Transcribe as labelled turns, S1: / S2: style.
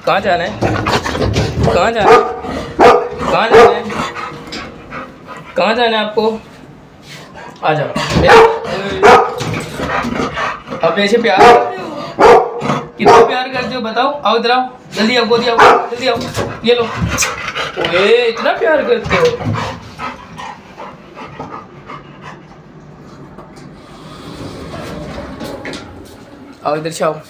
S1: कहाँ जाना है? कहाँ जाना है? कहाँ जाना है? कहाँ जाना है आपको? आ जाओ। अब ऐसे प्यार करते हो? कितना प्यार करते हो बताओ? आओ इधर आओ, जल्दी आओ, गोदी आओ, जल्दी आओ, ये लो। ओए इतना प्यार करते हो? आओ इधर से आओ।